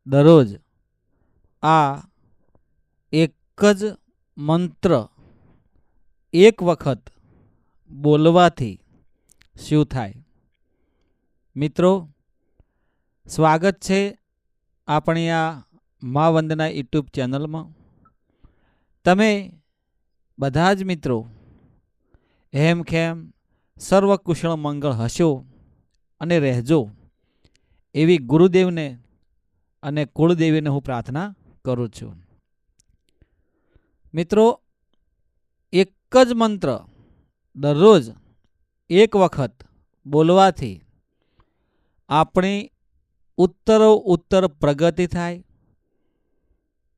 દરરોજ આ એક જ મંત્ર એક વખત બોલવાથી શું થાય? મિત્રો, સ્વાગત છે આપણી આ મા વંદના યુટ્યુબ ચેનલમાં. તમે બધા જ મિત્રો હેમખેમ સર્વકુશળ મંગળ હશો અને રહેજો એવી ગુરુદેવને અને કુળદેવીને હું પ્રાર્થના કરું છું. મિત્રો, એક જ મંત્ર દરરોજ એક વખત બોલવાથી આપણી ઉત્તર પ્રગતિ થાય.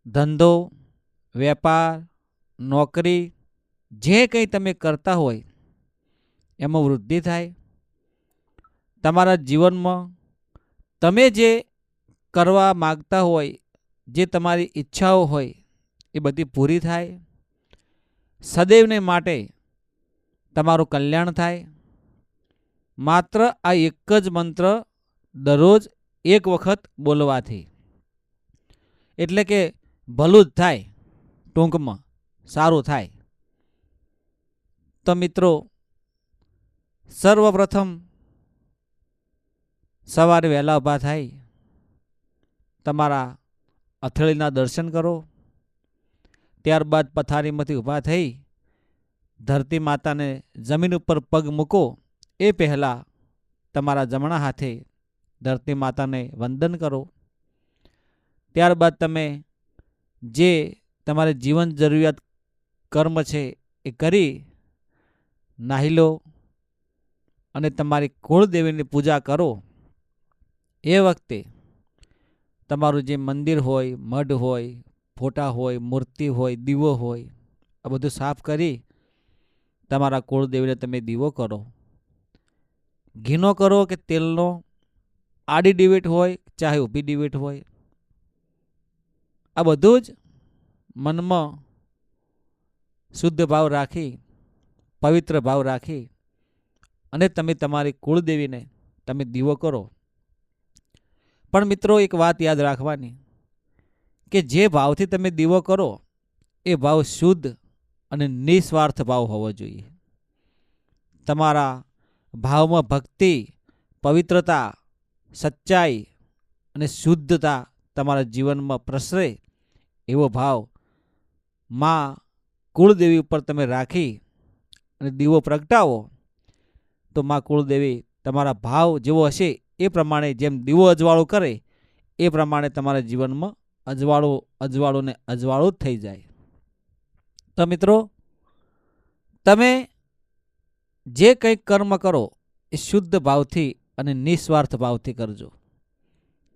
ધંધો, વેપાર, નોકરી જે કંઈ તમે કરતા હોય એમાં વૃદ્ધિ થાય. તમારા જીવનમાં તમે જે કરવા માગતા હોય, જે તમારી ઈચ્છાઓ હોય એ બધી પૂરી થાય. સદૈવને માટે તમારું કલ્યાણ થાય. માત્ર આ એક જ મંત્ર દરરોજ એક વખત બોલવાથી, એટલે કે ભલું જ થાય, ટૂંકમાં સારું થાય. તો મિત્રો, સર્વપ્રથમ સવારે વહેલા ઊભા થાય, તમારા અથેળીના દર્શન કરો. ત્યારબાદ પથારીમાંથી ઊભા થઈ ધરતી માતાને જમીન ઉપર પગ મૂકો એ પહેલાં તમારા જમણા હાથે ધરતી માતાને વંદન કરો. ત્યારબાદ તમે જે તમારે જીવન જરૂરિયાત કર્મ છે એ કરી નાહી લો અને તમારી કુળદેવીની પૂજા કરો. એ વખતે તમારું જે મંદિર હોય, મઢ હોય, ફોટા હોય, મૂર્તિ હોય, દીવો હોય, આ બધું સાફ કરી તમારા કુળદેવીને તમે દીવો કરો. ઘીનો કરો કે તેલનો, આડી ડિબેટ હોય ચાહે ઊભી ડિબેટ હોય, આ બધું જ મનમાં શુદ્ધ ભાવ રાખી, પવિત્ર ભાવ રાખી અને તમે તમારી કુળદેવીને તમે દીવો કરો. પણ મિત્રો, એક વાત યાદ રાખવાની કે જે ભાવથી તમે દીવો કરો એ ભાવ શુદ્ધ અને નિસ્વાર્થ ભાવ હોવો જોઈએ. તમારા ભાવમાં ભક્તિ, પવિત્રતા, સચ્ચાઈ અને શુદ્ધતા તમારા જીવનમાં પ્રસરે એવો ભાવ માં કુળદેવી ઉપર તમે રાખી અને દીવો પ્રગટાવો તો માં કુળદેવી તમારા ભાવ જેવો હશે એ પ્રમાણે, જેમ દીવો અજવાળું કરે એ પ્રમાણે તમારા જીવનમાં અજવાળું ને અજવાળું જ થઈ જાય. તો મિત્રો, તમે જે કંઈ કર્મ કરો એ શુદ્ધ ભાવથી અને નિસ્વાર્થ ભાવથી કરજો,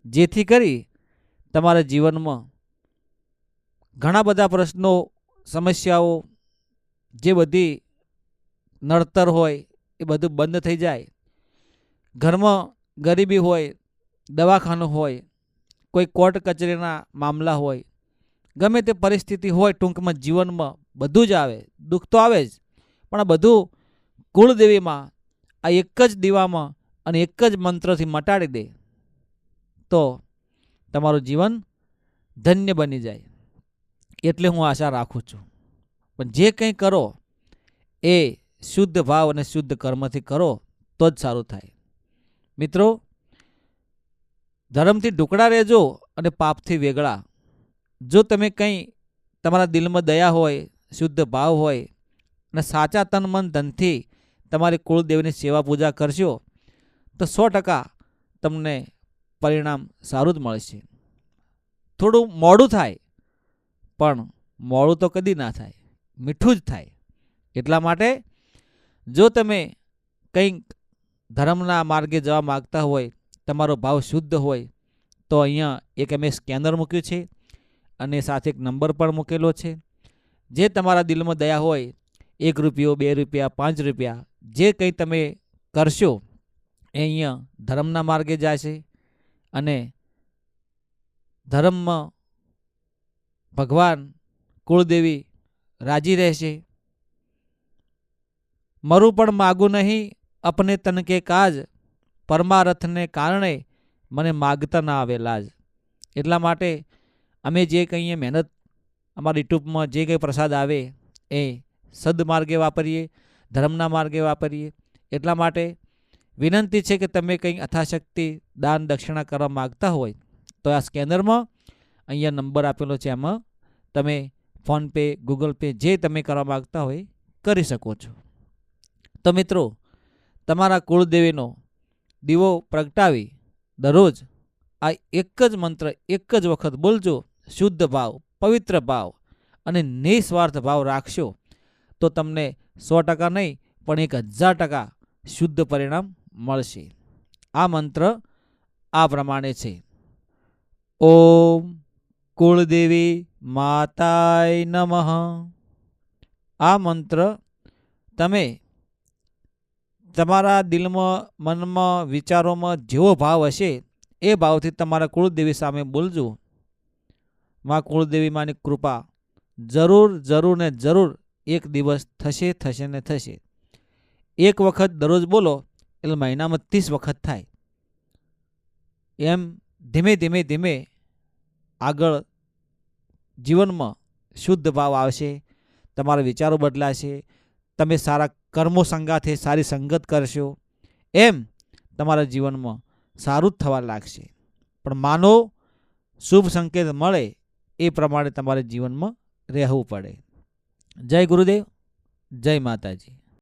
જેથી કરી તમારા જીવનમાં ઘણા બધા પ્રશ્નો, સમસ્યાઓ, જે બધી નડતર હોય એ બધું બંધ થઈ જાય. ઘરમાં ગરીબી હોય, દવાખાનું હોય, કોઈ કોર્ટ કચેરીના મામલા હોય, ગમે તે પરિસ્થિતિ હોય, ટૂંકમાં જીવનમાં બધું જ આવે. દુઃખ તો આવે જ, પણ આ બધું કુળદેવીમાં આ એક જ દીવામાં અને એક જ મંત્રથી મટાડી દે તો તમારું જીવન ધન્ય બની જાય. એટલે હું આશા રાખું છું. પણ જે કંઈ કરો એ શુદ્ધ ભાવ અને શુદ્ધ કર્મથી કરો તો જ સારું થાય. મિત્રો, ધર્મથી ઢુકડા રહેજો અને પાપથી વેગળા. જો તમે કંઈ તમારા દિલમાં દયા હોય, શુદ્ધ ભાવ હોય અને સાચા તન મન ધનથી તમારી કુળદેવીની સેવા પૂજા કરશો તો 100% તમને પરિણામ સારું જ મળશે. થોડું મોડું થાય, પણ મોડું તો કદી ના થાય, મીઠું જ થાય. એટલા માટે જો તમે કંઈક ધર્મના માર્ગે જવા માગતા હોય, તમારો ભાવ શુદ્ધ હોય તો અહીંયા એક અમે સ્કેનર મૂક્યું છે અને સાથે એક નંબર પણ મૂકેલો છે. જે તમારા દિલમાં દયા હોય, 1 રૂપિયો, 2 રૂપિયા, 5 રૂપિયા, જે કંઈ તમે કરશો એ અહીંયા ધર્મના માર્ગે જાય છે અને ધર્મમાં ભગવાન કુળદેવી રાજી રહેશે. મરું પણ માગું નહીં અપને તન કે કાજ, પરમારથને કારણે મને માગતા ના આવે લાજ. એટલા માટે અમે જે કંઈ મહેનત અમારા યુટ્યુબમાં જે કંઈ પ્રસાદ આવે એ સદમાર્ગે વાપરીએ, ધર્મના માર્ગે વાપરીએ. એટલા માટે વિનંતી છે કે તમે કંઈ અથાશક્તિ દાન દક્ષિણા કરવા માગતા હોય તો આ સ્કેનરમાં અહીંયા નંબર આપેલો છે, એમાં તમે ફોનપે, ગૂગલ પે જે તમે કરવા માગતા હોય કરી શકો છો. તો મિત્રો, તમારા કુળદેવીનો દીવો પ્રગટાવી દરરોજ આ એક જ મંત્ર એક જ વખત બોલજો. શુદ્ધ ભાવ, પવિત્ર ભાવ અને નિસ્વાર્થ ભાવ રાખશો તો તમને 100% નહીં પણ 1000% શુદ્ધ પરિણામ મળશે. આ મંત્ર આ પ્રમાણે છે: ઓમ કુળદેવી માતાય નમઃ. આ મંત્ર તમે તમારા દિલમાં, મનમાં, વિચારોમાં જેવો ભાવ હશે એ ભાવથી તમારા કુળદેવી સામે બોલજો. માં કુળદેવી માની કૃપા જરૂર જરૂર ને જરૂર એક દિવસ થશે થશે ને થશે. એક વખત દરરોજ બોલો એટલે મહિનામાં 30 વખત થાય. એમ ધીમે ધીમે ધીમે આગળ જીવનમાં શુદ્ધ ભાવ આવશે, તમારા વિચારો બદલાશે, તમે સારા કર્મો સંગાથે સારી સંગત કરશો, એમ તમારા જીવનમાં સારું જ થવા લાગશે. પણ માનો શુભ સંકેત મળે એ પ્રમાણે તમારે જીવનમાં રહેવું પડે. જય ગુરુદેવ, જય માતાજી.